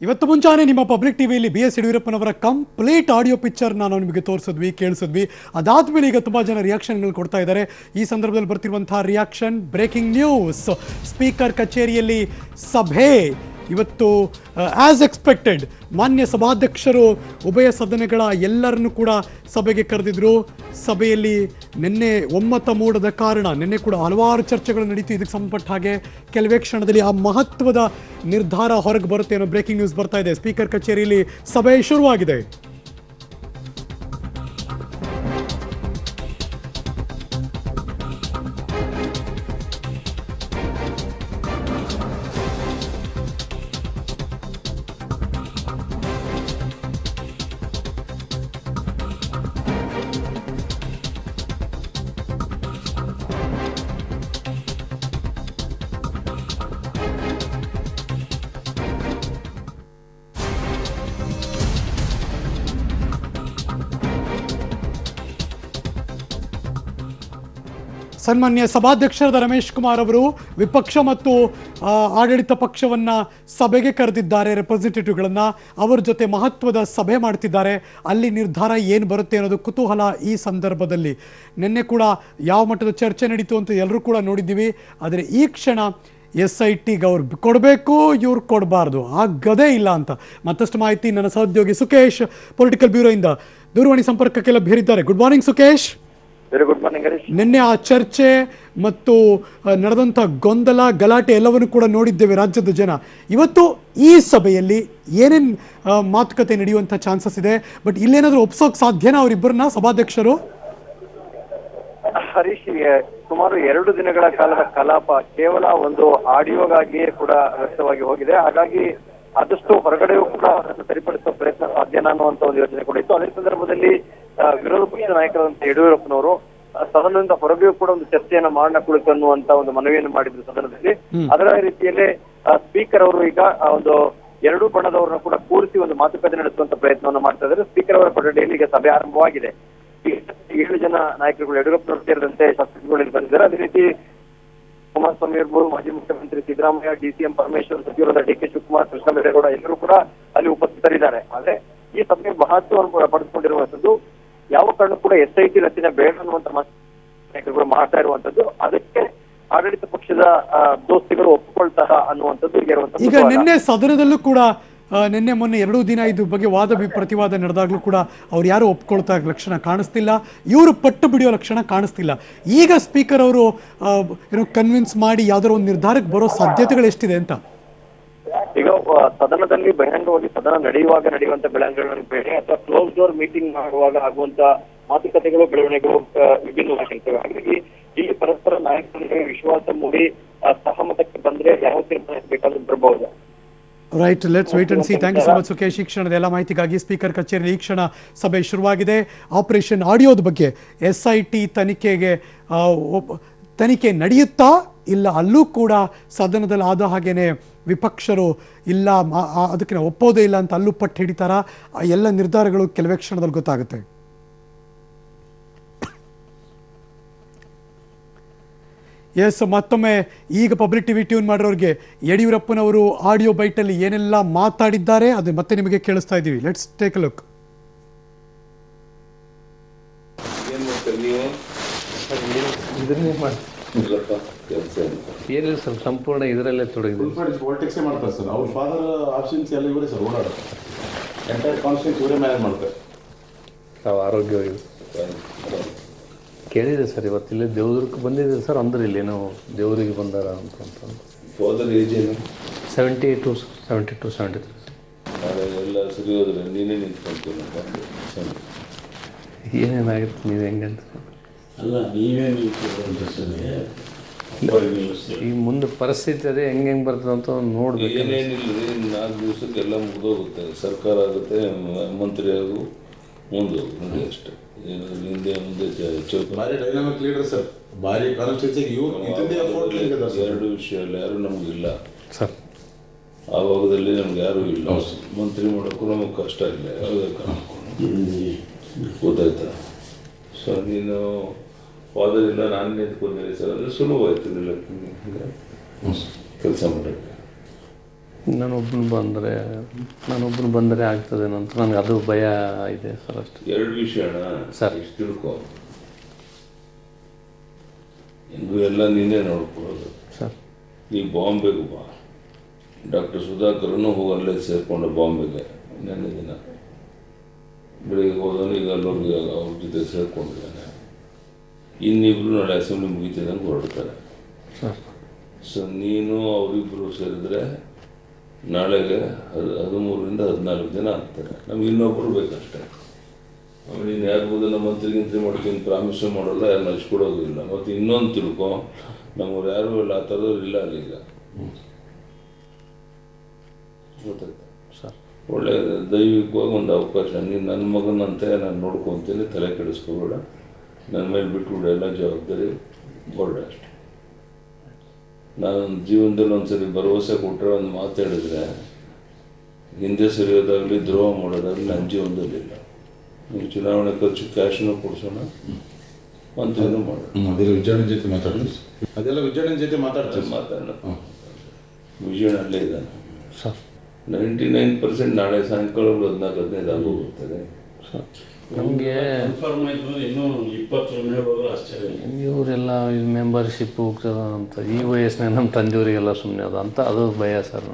ಇವತ್ತು ಮುಂಚಾನೆ ನಿಮ್ಮ ಪಬ್ಲಿಕ್ ಟಿವಿಯಲ್ಲಿ ಬಿ ಎಸ್ ಯಡಿಯೂರಪ್ಪನವರ ಕಂಪ್ಲೀಟ್ ಆಡಿಯೋ ಪಿಕ್ಚರ್ ನಾನು ನಿಮಗೆ ತೋರಿಸಿದ್ವಿ, ಕೇಳಿಸಿದ್ವಿ. ಅದಾದ್ಮೇಲೆ ಈಗ ತುಂಬ ಜನ ರಿಯಾಕ್ಷನ್ಗಳು ಕೊಡ್ತಾ ಇದ್ದಾರೆ. ಈ ಸಂದರ್ಭದಲ್ಲಿ ಬರ್ತಿರುವಂತಹ ರಿಯಾಕ್ಷನ್ ಬ್ರೇಕಿಂಗ್ ನ್ಯೂಸ್. ಸ್ಪೀಕರ್ ಕಚೇರಿಯಲ್ಲಿ ಸಭೆ ಇವತ್ತು ಆಸ್ ಎಕ್ಸ್ಪೆಕ್ಟೆಡ್ ಮಾನ್ಯ ಸಭಾಧ್ಯಕ್ಷರು ಉಭಯ ಸದನಗಳ ಎಲ್ಲರನ್ನು ಕೂಡ ಸಭೆಗೆ ಕರೆದಿದ್ರು. ಸಭೆಯಲ್ಲಿ ನಿನ್ನೆ ಒಮ್ಮತ ಮೂಡದ ಕಾರಣ ನಿನ್ನೆ ಕೂಡ ಹಲವಾರು ಚರ್ಚೆಗಳು ನಡೀತು. ಇದಕ್ಕೆ ಸಂಬಂಧಪಟ್ಟ ಹಾಗೆ ಕೆಲವೇ ಕ್ಷಣದಲ್ಲಿ ಆ ಮಹತ್ವದ ನಿರ್ಧಾರ ಹೊರಗೆ ಬರುತ್ತೆ ಅನ್ನೋ ಬ್ರೇಕಿಂಗ್ ನ್ಯೂಸ್ ಬರ್ತಾ ಇದೆ. ಸ್ಪೀಕರ್ ಕಚೇರಿಯಲ್ಲಿ ಸಭೆ ಶುರುವಾಗಿದೆ. ಸನ್ಮಾನ್ಯ ಸಭಾಧ್ಯಕ್ಷರಾದ ರಮೇಶ್ ಕುಮಾರ್ ಅವರು ವಿಪಕ್ಷ ಮತ್ತು ಆಡಳಿತ ಪಕ್ಷವನ್ನು ಸಭೆಗೆ ಕರೆದಿದ್ದಾರೆ. ರೆಪ್ರೆಸೆಂಟೇಟಿವ್ಗಳನ್ನು ಅವರ ಜೊತೆ ಮಹತ್ವದ ಸಭೆ ಮಾಡ್ತಿದ್ದಾರೆ. ಅಲ್ಲಿ ನಿರ್ಧಾರ ಏನು ಬರುತ್ತೆ ಅನ್ನೋದು ಕುತೂಹಲ ಈ ಸಂದರ್ಭದಲ್ಲಿ. ನಿನ್ನೆ ಕೂಡ ಯಾವ ಮಟ್ಟದ ಚರ್ಚೆ ನಡೀತು ಅಂತ ಎಲ್ಲರೂ ಕೂಡ ನೋಡಿದ್ದೀವಿ. ಆದರೆ ಈ ಕ್ಷಣ SITಗೆ ಅವ್ರು ಕೊಡಬೇಕು, ಇವ್ರು ಕೊಡಬಾರ್ದು, ಆಗದೇ ಇಲ್ಲ ಅಂತ ಮತ್ತಷ್ಟು ಮಾಹಿತಿ ನನ್ನ ಸಹೋದ್ಯೋಗಿ ಸುಖೇಶ್ ಪೊಲಿಟಿಕಲ್ ಬ್ಯೂರೋಯಿಂದ ದೂರವಾಣಿ ಸಂಪರ್ಕಕ್ಕೆ ಲಭ್ಯರಿದ್ದಾರೆ. Good morning Sukesh. Very good morning Harish. ನಿನ್ನೆ ಆ ಚರ್ಚೆ ಮತ್ತು ನಡೆದಂಥ ಗೊಂದಲ ಗಲಾಟೆ ಎಲ್ಲವನ್ನು ಕೂಡ ನೋಡಿದ್ದೇವೆ ರಾಜ್ಯದ ಜನ. ಇವತ್ತು ಈ ಸಭೆಯಲ್ಲಿ ಏನೇನು ಮಾತುಕತೆ ನಡೆಯುವಂಥ ಚಾನ್ಸಸ್ ಇದೆ? ಬಟ್ ಇಲ್ಲೇನಾದರೂ ಒಪ್ಸೋಕೆ ಸಾಧ್ಯನಾ ಅವರಿಬ್ಬರನ್ನ ಸಭಾಧ್ಯಕ್ಷರು? ಹರೀಶ್, ಸುಮಾರು 2 ದಿನಗಳ ಕಾಲದ ಕಲಾಪ ಕೇವಲ ಒಂದು ಆಡಿಯೋಗಾಗಿಯೇ ಕೂಡ ವ್ಯಕ್ತವಾಗಿ ಹೋಗಿದೆ. ಹಾಗಾಗಿ ಆದಷ್ಟು ಹೊರಗಡೆಯೂ ಕೂಡ ಅದನ್ನು ಸರಿಪಡಿಸುವ ಪ್ರಯತ್ನ ಸಾಧ್ಯನಾ ಅನ್ನುವಂತ ಒಂದು ಯೋಚನೆ ಕೂಡ ಇತ್ತು. ಅದೇ ಸಂದರ್ಭದಲ್ಲಿ ವಿರೋಧ ಪಕ್ಷ ನಾಯಕರಾದಂತ ಯಡಿಯೂರಪ್ಪನವರು ಸದನದಿಂದ ಹೊರಗೆಯೂ ಕೂಡ ಒಂದು ಚರ್ಚೆಯನ್ನ ಮಾಡೋಣ ಕುಳಿತು ಅನ್ನುವಂತ ಒಂದು ಮನವಿಯನ್ನು ಮಾಡಿದ್ರು ಸದನದಲ್ಲಿ. ಅದರ ರೀತಿಯಲ್ಲೇ ಸ್ಪೀಕರ್ ಅವರು ಈಗ ಒಂದು 2 ಬಣದವರನ್ನ ಕೂಡ ಕೂರಿಸಿ ಒಂದು ಮಾತುಕತೆ ನಡೆಸುವಂತ ಪ್ರಯತ್ನವನ್ನು ಮಾಡ್ತಾ ಇದ್ದಾರೆ. ಸ್ಪೀಕರ್ ಅವರ ಕೊಠಡಿಯಲ್ಲಿ ಈಗ ಸಭೆ ಆರಂಭವಾಗಿದೆ. 7 ಜನ ನಾಯಕರುಗಳು ಯಡಿಯೂರಪ್ಪನವರು ಸೇರಿದಂತೆ ಶಾಸಕರುಗಳು ಬಂದಿದ್ದಾರೆ. ಅದೇ ರೀತಿ ಕುಮಾರಸ್ವಾಮಿ ಇರ್ಬೋದು, ಮಾಜಿ ಮುಖ್ಯಮಂತ್ರಿ ಸಿದ್ದರಾಮಯ್ಯ, DCM ಪರಮೇಶ್ವರ್, ಸಚಿವರಾದ DK ಶಿವಕುಮಾರ್, ಕೃಷ್ಣ ಬೈರೇಗೌಡ ಎಲ್ಲರೂ ಕೂಡ ಅಲ್ಲಿ ಉಪಸ್ಥಿತರಿದ್ದಾರೆ. ಆದ್ರೆ ಈ ಸಭೆ ಮಹತ್ವವನ್ನು ಪಡೆದುಕೊಂಡಿರುವಂತದ್ದು ಯಾವ ಕಾರಣ ಕೂಡ SIT ರಚನೆ ಬೇಡ ಅನ್ನುವಂತ ನಾಯಕರುಗಳು ಮಾಡ್ತಾ ಇರುವಂತದ್ದು. ಅದಕ್ಕೆ ಆಡಳಿತ ಪಕ್ಷದ ದೋಸ್ತಿಗಳು ಒಪ್ಪಿಕೊಳ್ತಾರ ಅನ್ನುವಂಥದ್ದು ಈಗ ನಿನ್ನೆ ಸದನದಲ್ಲೂ ಕೂಡ ನಿನ್ನೆ ಮೊನ್ನೆ 2 ದಿನ ಇದ್ರ ಬಗ್ಗೆ ವಾದ ಪ್ರತಿವಾದ ನಡೆದಾಗ್ಲೂ ಕೂಡ ಅವ್ರು ಯಾರು ಒಪ್ಕೊಳ್ತಾ ಲಕ್ಷಣ ಕಾಣಿಸ್ತಿಲ್ಲ, ಇವರು ಪಟ್ಟು ಬಿಡಿಯೋ ಲಕ್ಷಣ ಕಾಣಿಸ್ತಿಲ್ಲ. ಈಗ ಸ್ಪೀಕರ್ ಅವರು ಏನೋ ಕನ್ವಿನ್ಸ್ ಮಾಡಿ ಯಾವ್ದಾರ ಒಂದು ನಿರ್ಧಾರಕ್ಕೆ ಬರೋ ಸಾಧ್ಯತೆಗಳು ಎಷ್ಟಿದೆ ಅಂತ? ಈಗ ಸದನದಲ್ಲಿ ಬಹಿರಂಗವಾಗಿ ಸದನ ನಡೆಯುವಂತ ಬೆಳವಣಿಗೆಗಳನ್ನು ಬೇರೆ ಅಥವಾ ಕ್ಲೋಸ್ ಡೋರ್ ಮೀಟಿಂಗ್ ಮಾಡುವಾಗ ಆಗುವಂತ ಮಾತುಕತೆಗಳು ಬೆಳವಣಿಗೆಗಳು ವಿಭಿನ್ನವಾಗಿರ್ತವೆ. ಹಾಗಾಗಿ ಇಲ್ಲಿ ಪರಸ್ಪರ ನಾಯಕರಿಗೆ ವಿಶ್ವಾಸ ಮೂಡಿ ಸಹಮತಕ್ಕೆ ಬಂದ್ರೆ ಯಾವ ತೀರ್ಮಾನ ಬೇಕಾದ್ರೂ ಬರಬಹುದು. Right, let's wait and see. Thank you so much Sukhesh. ಈ ಕ್ಷಣದ ಎಲ್ಲ ಮಾಹಿತಿಗಾಗಿ ಸ್ಪೀಕರ್ ಕಚೇರಿ ಈ ಕ್ಷಣ ಸಭೆ ಶುರುವಾಗಿದೆ. ಆಪರೇಷನ್ ಆಡಿಯೋದ ಬಗ್ಗೆ SIT ತನಿಖೆ ನಡೆಯುತ್ತಾ ಇಲ್ಲ, ಅಲ್ಲೂ ಕೂಡ ಸದನದಲ್ಲಿ ಆದ ಹಾಗೇನೆ ವಿಪಕ್ಷರು ಇಲ್ಲ ಅದಕ್ಕೆ ಒಪ್ಪೋದೇ ಇಲ್ಲ ಅಂತ ಅಲ್ಲೂ ಪಟ್ಟು ಹಿಡಿತಾರ? ಎಲ್ಲ ನಿರ್ಧಾರಗಳು ಕೆಲವೇ ಕ್ಷಣದಲ್ಲಿ ಗೊತ್ತಾಗುತ್ತೆ. ಎಸ್, ಮತ್ತೊಮ್ಮೆ ಈಗ ಪಬ್ಲಿಕ್ ಟಿವಿ ಟ್ಯೂನ್ ಮಾಡೋರಿಗೆ ಯಡಿಯೂರಪ್ಪನವರು ಆಡಿಯೋ ಬೈಟಲ್ಲಿ ಏನೆಲ್ಲ ಮಾತಾಡಿದ್ದಾರೆ ಅದು ಮತ್ತೆ ನಿಮಗೆ ಕೇಳಿಸ್ತಾ ಇದ್ದೀವಿ. Let's take a look. ಏನಿಲ್ಲ ಸರ್, ಸಂಪೂರ್ಣ ಇದರಲ್ಲೇ ತೊಡಗಿದೆ. ಪಾಲಿಟಿಕ್ಸೇ ಮಾಡ್ತಾರೆ ಸರ್. ಅವ್ರ ಫಾದರ್ ಆಪ್ಷನ್ಸ್ ಎಲ್ಲ ಇವರೇ ಸರ್ ಓಡಾಡುತ್ತೆ. ಎಂಟೈರ್ ಕಾನ್ಸ್ಟಿಟ್ಯೂನ್ಸಿ ಇವರೇ ಮ್ಯಾನೇಜ್ ಮಾಡ್ತಾರೆ. ನಾವು ಆರೋಗ್ಯವಾಗಿ ಕೇಳಿದೆ ಸರ್. ಇವತ್ತು ಇಲ್ಲಿ ದೇವದುರ್ಗಕ್ಕೆ ಬಂದಿದೆ ಸರ್. ಅಂದ್ರೆ ಇಲ್ಲೇನೋ ದೇವರಿಗೆ ಬಂದಾರ ಅಂತ. ಫಾದರ್ ಏಜ್ ಏನು? 72, 73. ಎಲ್ಲ ಸರಿ ಹೋದ್ರೆ ನೀನೇ ನಿಂತ್ಕೊಂತೀನಿ. ಏನೇನಾಗುತ್ತೆ ನೀವು ಹೆಂಗಂತ ಅಲ್ಲ, ನೀವೇ ಈ ಮುಂದೆ ಪರಿಸ್ಥಿತಿ ಅದೇ ಹೆಂಗೆ ಬರ್ತದೆ ಅಂತ ನೋಡ್ಬೇಕು. ಏನೇನಿಲ್ಲ ರೀ, 4 ದಿವಸಕ್ಕೆಲ್ಲ ಮುಗಿದೋಗುತ್ತೆ. ಸರ್ಕಾರ ಆಗುತ್ತೆ, ಮಂತ್ರಿ ಆಗು ಮುಂದೆ ನೋಡಿ ಅಷ್ಟೇ. ಹಿಂದೆ ಮುಂದೆ ಭಾರಿ ಡೈನಾಮಿಕ್ ಲೀಡರ್ ಸರ್. ಭಾರಿ ಕಾನ್ಸ್ಟಿಟ್ಯೂನ್ಸಿಗೆ ಇವ್ರು 2 ವಿಷಯ ಅಲ್ಲ, ಯಾರು ನಮಗಿಲ್ಲ ಸರ್. ಆ ಭಾಗದಲ್ಲಿ ನಮ್ಗೆ ಯಾರೂ ಇಲ್ಲ. ಮಂತ್ರಿ ಮಾಡೋಕ್ಕೂ ನಮಗೆ ಕಷ್ಟ ಇಲ್ಲ. ಯಾವುದೇ ಕಾರಣಕ್ಕೂ ಗೊತ್ತಾಯ್ತಾ? ಸೊ ನೀನು ಫಾದರ್ ಇಲ್ಲ, ನಾನು ನಿಂತ್ಕೊಂಡಿರಿ ಸರ್, ಅಂದರೆ ಸುಲಭ ಆಯ್ತದಿಲ್ಲ ಕೆಲಸ ಮಾಡೋಕ್ಕೆ. ನಾನೊಬ್ಬನು ಬಂದರೆ ಆಗ್ತದೇನೋ ಅಂತ ನನಗೆ ಅದು ಭಯ ಇದೆ ಸರ್ ಅಷ್ಟು. ಎರಡು ವಿಷಯಣ ಸರ್. ಇಷ್ಟು ತಿಳ್ಕೊ, ಹೆಂಗೂ ಎಲ್ಲ ನೀನೇ ನೋಡ್ಕೊಳ್ಳೋದು ಸರ್. ನೀ ಬಾಂಬೆಗೂ ಬಾ. ಡಾಕ್ಟರ್ ಸುಧಾಕರನು ಹೋಗಿ ಅಲ್ಲೇ ಸೇರಿಕೊಂಡು ಬಾಂಬೆಗೆ ನೆನ್ನೆ ದಿನ ಬೆಳಿಗ್ಗೆ ಹೋದವನು ಈಗ ಅಲ್ಲೋಗಿ ಅವ್ರ ಜೊತೆ ಸೇರ್ಕೊಂಡಿದ್ದಾನೆ. ಇನ್ನಿಬ್ರು ನಾಳೆ ಅಸೆಂಬ್ಲಿ ಮುಗಿತಿದ್ದಂಗೆ ಹೊರಡ್ತಾರೆ. ಸರ್. ಸೊ ನೀನು ಅವರಿಬ್ಬರು ಸೇರಿದ್ರೆ ನಾಳೆಗೆ 13ರಿಂದ 14 ಜನ ಆಗ್ತಾರೆ. ನಮ್ಗೆ ಇನ್ನೊಬ್ಬರು ಬೇಕಷ್ಟೇ. ಆಮೇಲೆ ನೀನು ಯಾರು ನಮ್ಮ ಮಂತ್ರಿ ಮಾಡ್ತೀನಿ ಪ್ರಾಮಿಸು ಮಾಡೋಲ್ಲ, ಯಾರನ್ನ ಹಚ್ಕೊಡೋದು ಇಲ್ಲ. ಮತ್ತು ಇನ್ನೊಂದು ತಿಳ್ಕೊ, ನಮ್ಮವ್ರು ಯಾರೂ ಇಲ್ಲ, ಆ ಥರದವ್ರು ಇಲ್ಲ ಅಲ್ಲೀಗ. ಗೊತ್ತಾಯ್ತು ಸರ್. ಒಳ್ಳೆ ದೈವಿಕವಾಗಿ ಒಂದು ಅವಕಾಶ. ನೀನು ನನ್ನ ಮಗನಂತೆ ನಾನು ನೋಡ್ಕೊತೀನಿ, ತಲೆ ಕೆಡಿಸ್ಕೋಬೇಡ, ನನ್ನ ಮೇಲೆ ಬಿಟ್ಬಿಡು ಎಲ್ಲ ಜವಾಬ್ದಾರಿ, ಹೊರಡೆ ಅಷ್ಟೆ. ನಾನು ಜೀವನದಲ್ಲಿ ಒಂದ್ಸರಿ ಭರವಸೆ ಕೊಟ್ಟರೆ ಒಂದು ಮಾತಾಡಿದ್ರೆ ಹಿಂದೆ ಸರಿಯೋದಾಗಲಿ ದ್ರೋಹ ಮಾಡೋದಾಗಲಿ ನನ್ನ ಜೀವನದಲ್ಲಿಲ್ಲ. ನೀವು ಚುನಾವಣೆ ಖರ್ಚು ಕ್ಯಾಶ್ನೂ ಕೊಡ್ಸೋಣ, ಮಂತ್ರಿನೂ ಮಾಡೋಣ. ಅದೆಲ್ಲ ವಿಜಯಣ್ಣ ಜೊತೆ ಮಾತಾಡ್ತೀವಿ. ಅದೆಲ್ಲ ವಿಜಯಣ್ಣ ಜೊತೆ ಮಾತಾಡ್ತೀವಿ. ಮಾತಾಡೋಣ. ವಿಜಯಣ್ಣ ಅಲ್ಲೇ ಇದ್ದಾನೆ ಸರ್. 99% ನಾಳೆ ಸಾಯಂಕಾಲ 14-15 ಆಗೋಗುತ್ತದೆ. ನಮಗೆ ಇನ್ನೂ 20 ಮೇಲೆ ಹೋದ್ರೆ ಆಶ್ಚರ್ಯ. ಇವರೆಲ್ಲ ಮೆಂಬರ್ಶಿಪ್ ಹೋಗ್ತದ ಅಂತ ಈ ವಯಸ್ಸಿನಾಗ ನಮ್ಮ ತಂದೆಯವರಿಗೆಲ್ಲ ಸುಮ್ಮನೆ ಅದು ಅಂತ ಅದು ಭಯ ಸರ್.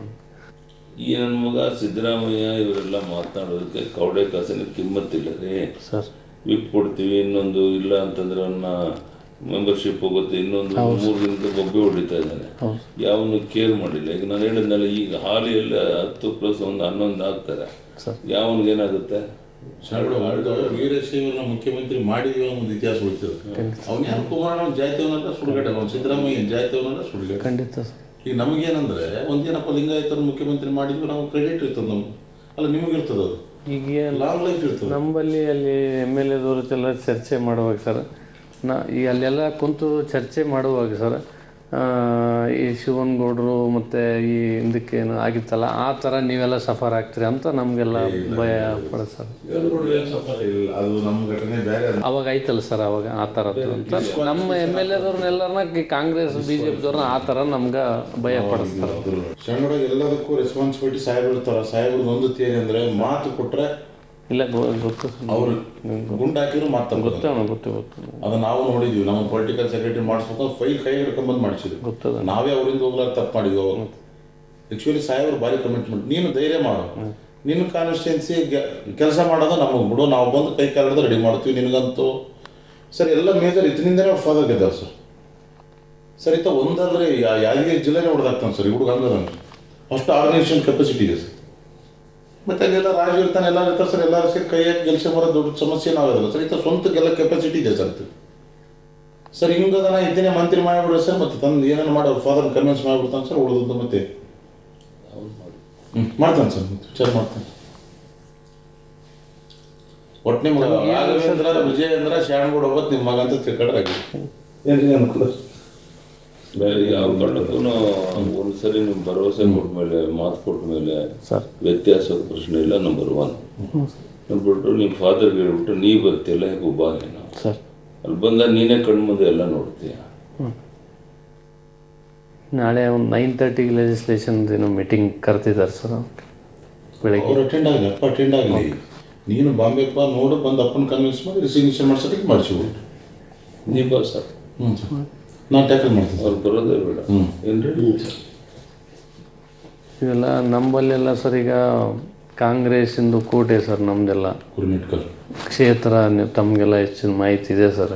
ಈ ನನ್ನ ಮಗ ಸಿದ್ದರಾಮಯ್ಯ ಇವರೆಲ್ಲ ಮಾತನಾಡೋದಕ್ಕೆ ಕವಡೆ ಕಾಸಿನ ಕಿಮ್ಮತ್ತಿಲ್ಲ ರೀ ಸರ್. ವಿಪ್ ಕೊಡ್ತೀವಿ, ಇನ್ನೊಂದು ಇಲ್ಲ ಅಂತಂದ್ರೆ ಅವನ್ನ ಮೆಂಬರ್ಶಿಪ್ ಹೋಗುತ್ತೆ, ಇನ್ನೊಂದು 3 ದಿನದ ಬೊಬ್ಬೆ ಹೊಡಿತಾ ಇದ್ದಾನೆ. ಯಾವನು ಕೇರ್ ಮಾಡಿಲ್ಲ. ಈಗ ನಾನು ಹೇಳಿದ್ನಲ್ಲ, ಈಗ ಹಾಲಿಯಲ್ಲಿ 10+1 11 ಆಗ್ತಾರೆ. ಯಾವನಿಗೇನಾಗುತ್ತೆ? ವೀರಶೈವರನ್ನ ಮುಖ್ಯಮಂತ್ರಿ ಮಾಡಿದೀವಿ ಅನ್ನೋ ಒಂದು ಇತಿಹಾಸ ಉಳಿತದೆ. ಅವ್ನು ಯಾರು ಕುಮಾರಣ್ಣ ಜಾತಿಯವನಲ್ಲ ಸುಡುಗಡೆ, ಅವ್ನು ಸಿದ್ದರಾಮಯ್ಯ ಜಾತಿಯವನಲ್ಲ ಸುಡುಗಡೆ. ಖಂಡಿತ ಸರ್. ಈಗ ನಮಗೇನಂದ್ರೆ ಒಂದೇನಪ್ಪ ಲಿಂಗಾಯತರ ಮುಖ್ಯಮಂತ್ರಿ ಮಾಡಿದ್ವಿ, ನಾವು ಕ್ರೆಡಿಟ್ ಇರ್ತದೆ ನಮ್ಗೆ. ಅಲ್ಲ ನಿಮಗಿರ್ತದೆ, ಅದು ಈಗ ಲಾಂಗ್ ಲೈಫ್ ಇರ್ತದೆ. ನಮ್ಮಲ್ಲಿ ಅಲ್ಲಿ MLA ಎಲ್ಲ ಚರ್ಚೆ ಮಾಡುವಾಗ ಸರ್, ಈಗ ಅಲ್ಲೆಲ್ಲ ಕುಂತು ಚರ್ಚೆ ಮಾಡುವಾಗ ಸರ್, ಈ ಶಿವನಗೌಡರು ಮತ್ತು ಈ ಹಿಂದಕ್ಕೇನು ಆಗಿತ್ತಲ್ಲ ಆ ಥರ ನೀವೆಲ್ಲ ಸಫರ್ ಆಗ್ತೀರಿ ಅಂತ ನಮಗೆಲ್ಲ ಭಯ ಪಡೋದು ಸರ್. ಅದು ನಮ್ಮ ಘಟನೆ ಬೇರೆ. ಅವಾಗ ಐತಲ್ಲ ಸರ್, ಅವಾಗ ಆ ಥರದ್ದು ಅಂತ ನಮ್ಮ MLAದವ್ರನ್ನೆಲ್ಲರನ್ನ ಕಾಂಗ್ರೆಸ್ BJPದವ್ರನ್ನ ಆ ಥರ ನಮ್ಗೆ ಭಯ ಪಡಿಸ್ತಾರೆ. ಸಣ್ಣದಾಗ ಎಲ್ಲದಕ್ಕೂ ರೆಸ್ಪಾನ್ಸಿಬಿಲಿಟಿ ಸಾಹೇಬ್ರು ಇರ್ತಾರೆ. ಸಾಹೇಬ್ರದ್ದು ಒಂದು ಥಿಯರಿ ಅಂದರೆ ಮಾತು ಕೊಟ್ಟರೆ ಇಲ್ಲ ಗೊತ್ತು ಅವ್ರು ಗುಂಡು ಹಾಕಿದ್ರು ಮಾತು ಗೊತ್ತು ಅದು ನಾವು ನೋಡಿದ್ವಿ. ನಮ್ಮ ಪೊಲಿಟಿಕಲ್ ಸೆಕ್ರೆಟರಿ ಮಾಡಿಸ್ಬೇಕು, ಫೈಲ್ ಕೈ ಹಿಡ್ಕೊಂಬಂದು ಮಾಡಿಸಿದ್ವಿ. ಗೊತ್ತದ ನಾವೇ ಅವರಿಂದ ಹೋಗ್ಲಾರ ತಪ್ಪು ಮಾಡಿದ್ವಿ. ಅವಾಗ ಆ್ಯಕ್ಚುಲಿ ಸಾಹೇಬ್ರು ಭಾರಿ ಕಮಿಟ್ಮೆಂಟ್. ನೀನು ಧೈರ್ಯ ಮಾಡು, ನಿನ್ನ ಕಾನ್ಸ್ಟಿಟ್ಯೂನ್ಸಿ ಕೆಲಸ ಮಾಡೋದು ನಮಗೆ ಬಿಡು, ನಾವು ಬಂದು ಕೈ ಕಾಲದ ರೆಡಿ ಮಾಡ್ತೀವಿ ನಿನಗಂತೂ. ಸರ್ ಎಲ್ಲ ಮೇಜರ್ ಇದರಿಂದನೇ ಫಾದರ್ ಗೆದ್ದಾವೆ ಸರ್. ಸರ್ ಇತ್ತ ಒಂದಾದರೆ ಯಾದಗಿರಿ ಜಿಲ್ಲೆನೇ ಹೊಡೆದಾಗ್ತಾನೆ ಸರ್. ಈ ಹುಡುಗ ಹಂಗದಂಗೆ ಅಷ್ಟು ಆರ್ಗನೈಸೇಷನ್ ಕೆಪಾಸಿಟಿ ಇದೆ ಸರ್. ಮತ್ತು ಅಲ್ಲೆಲ್ಲ ರಾಜು ಇರ್ತಾನೆ, ಎಲ್ಲರೂ ಇರ್ತಾರೆ ಸರ್. ಎಲ್ಲರೂ ಸೇರಿ ಕೈ ಹಾಕಿ ಕೆಲಸ ಬರೋ ದೊಡ್ಡ ಸಮಸ್ಯೆ ನಾಗೋದಿಲ್ಲ ಸರ್. ಇತ್ತ ಸ್ವಂತಕ್ಕೆಲ್ಲ ಕೆಪಾಸಿಟಿ ಇದೆ ಸರ್. ಸರ್ ಹಿಂಗದನ ಇದ್ದೇನೆ ಮಂತ್ರಿ ಮಾಡಿಬಿಡ್ರಿ ಸರ್, ಮತ್ತು ತಂದು ಏನೇನು ಮಾಡಿ ಅವ್ರ ಫಾದರ್ನ ಕನ್ವಿನ್ಸ್ ಮಾಡಿಬಿಡ್ತಾನೆ ಸರ್. ಉಳಿದದ್ದು ಮತ್ತೆ ಮಾಡ್ತಾನೆ ಸರ್, ವಿಚಾರ ಮಾಡ್ತಾನೆ. ಒಟ್ಟು ನಿಮ್ಗೆ ರಾಘವೇಂದ್ರ ವಿಜಯೇಂದ್ರ ಶಾಣಗೌಡ ಹೋಗೋದು ನಿಮ್ಮ ಮಗ ಅಂತ ತಿಳ್ಕೊಂಡ್ರಾಗಿ ಏನ್ರಿ ಅನ್ಕೂಲ. ಬೇರೆ ಯಾವ ಕಾರಣಕ್ಕೂ ಒಂದ್ಸರಿ ನಿಮ್ಮ ಭರವಸೆ ಕೊಟ್ಮೇಲೆ, ಮಾತು ಕೊಟ್ಟ ಮೇಲೆ ವ್ಯತ್ಯಾಸದ ಪ್ರಶ್ನೆ ಇಲ್ಲ. ನಂಬರ್ 1. ನಂಬರ್ 2, ನಿಮ್ಮ ಫಾದರ್ಗೆ ಹೇಳ್ಬಿಟ್ಟು ನೀ ಬರ್ತಿಲ್ಲ, ಹೇಗೆ ಒಬ್ಬ ನೀನು ಅಲ್ಲಿ ಬಂದಾಗ ನೀನೇ ಕಣ್ಮುಂದೆ ಎಲ್ಲ ನೋಡ್ತೀಯ. ನಾಳೆ ಒಂದು 9:30 ಲೆಜಿಸ್ಲೇಷನ್ ಏನೋ ಮೀಟಿಂಗ್ ಕರೆದಿದ್ದಾರೆ ಸರ್ ಬೆಳಗ್ಗೆ. ಅವ್ರು ಅಟೆಂಡ್ ಆಗಲಿ, ಅಪ್ಪ ಅಟೆಂಡ್ ಆಗಲಿ. ನೀನು ಬಾಂಬೆಪ್ಪ ನೋಡು, ಬಂದು ಅಪ್ಪನ ಕನ್ವಿನ್ಸ್ ಮಾಡಿ ರಿಸಿಗ್ನೇಷನ್ ಮಾಡ್ಸೋದಕ್ಕೆ ಮಾಡಿಸಿಬಿಟ್ಟು ನೀ ಬಾ ಸರ್. ನಾನು ಟ್ಯಾಕಲ್ ಮಾಡ್ತೀನಿ. ಅವ್ರು ಬರೋದೇ ಬೇಡ. ಏನ್ರಿ ಇವೆಲ್ಲ ನಮ್ಮಲ್ಲೆಲ್ಲ ಸರ್ ಈಗ ಕಾಂಗ್ರೆಸ್ಸಿಂದು ಕೋಟೆ ಸರ್ ನಮ್ಮದೆಲ್ಲ ಕುರುಮಿಟ್ಕಲ್ ಕ್ಷೇತ್ರ. ತಮಗೆಲ್ಲ ಹೆಚ್ಚಿನ ಮಾಹಿತಿ ಇದೆ ಸರ್.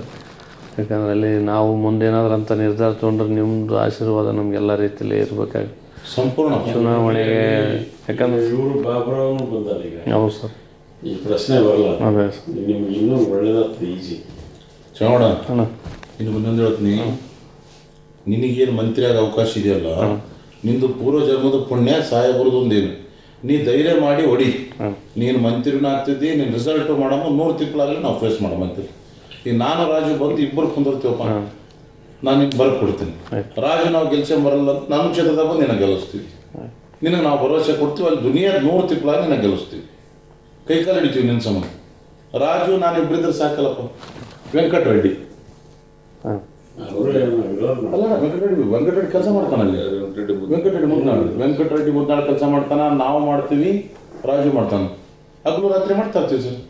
ಯಾಕಂದರೆ ಅಲ್ಲಿ ನಾವು ಮುಂದೇನಾದ್ರೂ ಅಂತ ನಿರ್ಧಾರ ತೊಗೊಂಡ್ರೆ ನಿಮ್ಮದು ಆಶೀರ್ವಾದ ನಮಗೆಲ್ಲ ರೀತಿಯಲ್ಲಿ ಇರಬೇಕಾಗಿ ಸಂಪೂರ್ಣ ಚುನಾವಣೆಗೆ. ಯಾಕಂದ್ರೆ ಇವರು ಬಾಬುರಾವ್ನು ಬಂದಾರ ಈಗ. ಹೌದು ಸರ್, ಈ ಪ್ರಶ್ನೆ ಬರಲ್ಲ. ಅದೇ ಸರ್. ನಿಮ್ಗೆ ಇನ್ನೂ ಒಳ್ಳೇದಾಗ್ತದೆ ಈಜಿ. ಚೌಡ ಅಣ್ಣ ಇನ್ನು ಮುಂದೊಂದು ಹೇಳ್ತೀನಿ, ನಿನಗೇನು ಮಂತ್ರಿ ಆಗೋ ಅವಕಾಶ ಇದೆಯಲ್ಲ, ನಿಂದು ಪೂರ್ವ ಜನ್ಮದ ಪುಣ್ಯ ಸಾಹೇಬ್ರದೊಂದೇನು, ನೀ ಧೈರ್ಯ ಮಾಡಿ ಹೊಡಿ. ನೀನು ಮಂತ್ರಿನೂ ಆಗ್ತಿದ್ದಿ, ನೀನು ರಿಸಲ್ಟು ಮಾಡಮ್ಮ, 100 ತಿಂಗಳಾಗಲಿ ನಾವು ಫೇಸ್ ಮಾಡೋ ಮಂತ್ರಿ. ಈಗ ನಾನು ರಾಜು ಬಂದು ಇಬ್ಬರು ಕುಂದಿರ್ತೀವಪ್ಪ, ನಾನು ನಿಮ್ಗೆ ಬರ್ಕೊಡ್ತೀನಿ. ರಾಜು ನಾವು ಗೆಲ್ಸಂಬರಲ್ಲ ಅಂತ ನಮ್ಮ ಕ್ಷೇತ್ರದಾಗ ಬಂದು ನಿನಗೆ ಗೆಲ್ಲಿಸ್ತೀವಿ. ನಿನಗೆ ನಾವು ಭರವಸೆ ಕೊಡ್ತೀವಿ, ಅಲ್ಲಿ ದುನಿಯಾದ 100 ತಿಂಗಳಾಗಿ ನಿನಗೆ ಗೆಲ್ಲಿಸ್ತೀವಿ. ಕೈ ಕಾಲು ಹಿಡಿತೀವಿ ನಿನ್ನ ಸಂಬಂಧ. ರಾಜು ನಾನು ಇಬ್ಬರಿದ್ರೆ ಸಾಕಲ್ಲಪ್ಪ. ವೆಂಕಟರೆಡ್ಡಿ ಅವರೇ ವಿರೋಧ ಅಲ್ಲ ವೆಂಕಟರೆಡ್ಡಿ ಕೆಲಸ ಮಾಡ್ತಾನೆ ಅಲ್ಲಿ. ವೆಂಕಟರೆಡ್ಡಿ ಮುದ್ನಾಳ್ ಕೆಲಸ ಮಾಡ್ತಾನ, ನಾವು ಮಾಡ್ತೀವಿ, ರಾಜು ಮಾಡ್ತಾನೆ. ಹಗಲು ರಾತ್ರಿ ಮಾಡ್ತಾ ಇರ್ತೀವಿ ಸರ್.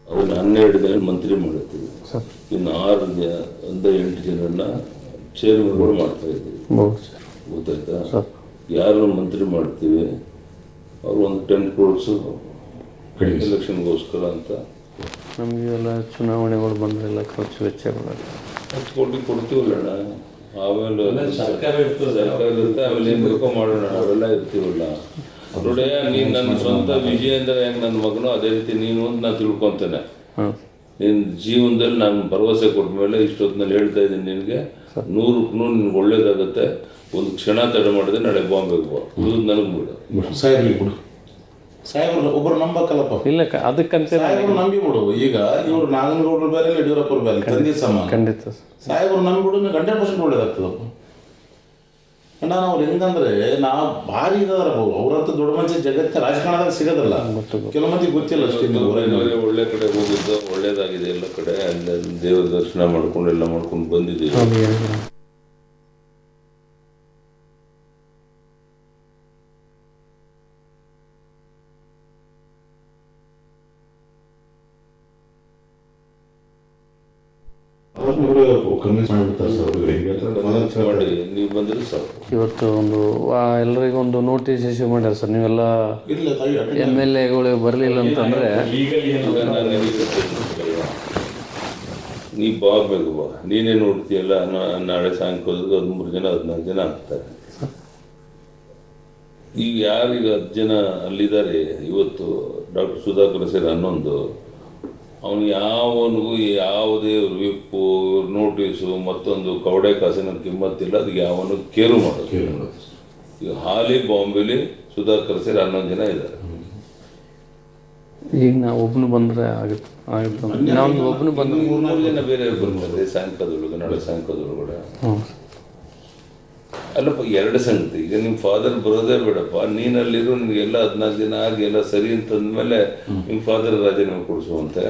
ಅವ್ರು 12 ಜನ ಮಂತ್ರಿ ಮಾಡಿರ್ತೀವಿ, ಇನ್ನು 8 ಜನರನ್ನ ಚೇರ್ಮನ್ಗಳು ಮಾಡ್ತಾ ಇದ್ದೀವಿ. ಗೊತ್ತಾಯ್ತಾ? ಯಾರನ್ನು ಮಂತ್ರಿ ಮಾಡ್ತೀವಿ ಅವ್ರು ಒಂದು 10 crores ಎಲೆಕ್ಷನ್ಗೋಸ್ಕರ ಅಂತ. ನಮಗೆಲ್ಲ ಚುನಾವಣೆಗಳು ಬಂದರೆಲ್ಲ ಖರ್ಚು ವೆಚ್ಚಗಳು 10 ಕೋಟಿ ಕೊಡ್ತೀವಲ್ಲ. ಆಮೇಲೆ ಸರ್ಕಾರ ಇರ್ತದೆ, ಆಮೇಲೆ ಏನು ಬೇಕೋ ಮಾಡೋಣ, ನಾವೆಲ್ಲ ಇರ್ತೀವಲ್ಲ. ನೋಡಯ್ಯ, ನೀನು ನನ್ನ ಸ್ವಂತ ವಿಜಯೇಂದ್ರ ಹೆಂಗೆ ನನ್ನ ಮಗನೂ ಅದೇ ರೀತಿ ನೀನು ಅಂತ ನಾನು ತಿಳ್ಕೊತೇನೆ. ನಿನ್ನ ಜೀವನದಲ್ಲಿ ನಾನು ಭರವಸೆ ಕೊಟ್ಟ ಮೇಲೆ ಇಷ್ಟೊತ್ತಿನಲ್ಲಿ ಹೇಳ್ತಾ ಇದ್ದೀನಿ ನಿನಗೆ, 100ಕ್ಕೆ 100 ನಿನ್ಗೆ ಒಳ್ಳೇದಾಗುತ್ತೆ. ಒಂದು ಕ್ಷಣ ತಡೆ ಮಾಡಿದ್ರೆ ನಾಳೆ ಬಾಂಬೆಗೆ ಬಾ, ಉಳಿದು ನನಗೆ ಬಿಡು. ಸಾಹೇಬ್ರು ಒಬ್ಬರು ನಂಬಕ್ಕಲ್ಲಪ್ಪ. ಇಲ್ಲ ಅದಕ್ಕಂತ ಸಾಹೇಬ್ರು ನಂಬಿಬಿಡು. ಈಗ ಇವರು ನಾಗನಗೌಡರು ಬೇರೆ, ಯಡಿಯೂರಪ್ಪರು ಬೇರೆ, ತಂದೆ ಸಮಾನ. ಖಂಡಿತ ಸಾಹೇಬ್ರು ನಂಬಿಬಿಡು, 100% ಒಳ್ಳೇದಾಗ್ತದಪ್ಪ. ನಾನು ಅವ್ರು ಹೆಂಗಂದ್ರೆ ನಾವು ಭಾರಿ ಇದಾರ, ಅವ್ರಂತ ದೊಡ್ಡ ಮನುಷ್ಯ ಜಗತ್ತ ರಾಜಕಾರಣದಾಗ ಸಿಗೋದಲ್ಲ. ಕೆಲವು ಮಂದಿ ಗೊತ್ತಿಲ್ಲ ಅಷ್ಟೇ. ಒಳ್ಳೆ ಕಡೆ ಹೋಗಿದ್ದು ಒಳ್ಳೇದಾಗಿದೆ, ಎಲ್ಲ ಕಡೆ ಅಲ್ಲಿ ದೇವರ ದರ್ಶನ ಮಾಡ್ಕೊಂಡು ಎಲ್ಲ ಮಾಡ್ಕೊಂಡು ಬಂದಿದ್ದೀವಿ. ಮಾಡಿ ನೀವು ಬಂದ್ರೆ ಸಾಕು. ಇವತ್ತು ಒಂದು ಎಲ್ಲರಿಗೂ ಒಂದು ನೋಟಿಸ್ ಇಶ್ಯೂ ಮಾಡ್ಯಾರ ಸರ್. ನೀವೆಲ್ಲ MLAಗಳು ಬರಲಿಲ್ಲ ಅಂತಂದರೆ ನೀ ಬಾಗಬೇಕು ಬಾ, ನೀನೇ ನೋಡ್ತೀಯಲ್ಲ. ನಾಳೆ ಸಾಯಂಕಾಲ 13 ಜನ 14 ಜನ ಆಗ್ತಾರೆ. ಈಗ ಯಾರೀಗ 10 ಜನ ಅಲ್ಲಿದ್ದಾರೆ. ಇವತ್ತು ಡಾಕ್ಟರ್ ಸುಧಾಕರ್ ಸರ್ 11, ಅವನು ಯಾವನಿಗೂ ಯಾವುದೇ ವಿಪ್ಪು ನೋಟಿಸು ಮತ್ತೊಂದು ಕವಡೆ ಕಾಸಿನ ಕಿಮ್ಮತ್ತಿಲ್ಲ. ಅದಕ್ಕೆ ಯಾವನು ಕೇರು ಮಾಡೋದು. ಈಗ ಹಾಲಿ ಬಾಂಬೆಲಿ ಸುಧಾಕರ್ ಸರ್ 11 ಜನ ಇದ್ದಾರೆ. ಈಗ ನಾವು ಒಬ್ಬನು ಬಂದರೆ ಆಗುತ್ತೆ ನಾವು ಒಬ್ಬನು ಬಂದು 3 ಜನ ಬೇರೆ ಬರ್ತಾರೆ ಸಾಯಂಕಾಲದೊಳಗೆ, ನಾಳೆ ಸಾಯಂಕಾಲದೊಳಗಡೆ. ಅಲ್ಲಪ್ಪ, 2 ಸಂಗತಿ. ಈಗ ನಿಮ್ಮ ಫಾದರ್ ಬರೋದೇ ಬೇಡಪ್ಪ, ನೀನಲ್ಲಿರೋ ನಿನಗೆಲ್ಲ 14 ಜನ ಆಗಿ ಎಲ್ಲ ಸರಿ ಅಂತಂದ್ಮೇಲೆ ನಿಮ್ಮ ಫಾದರ್ ರಾಜೀನಾಮೆ ಕೊಡಿಸುವಂತೆ.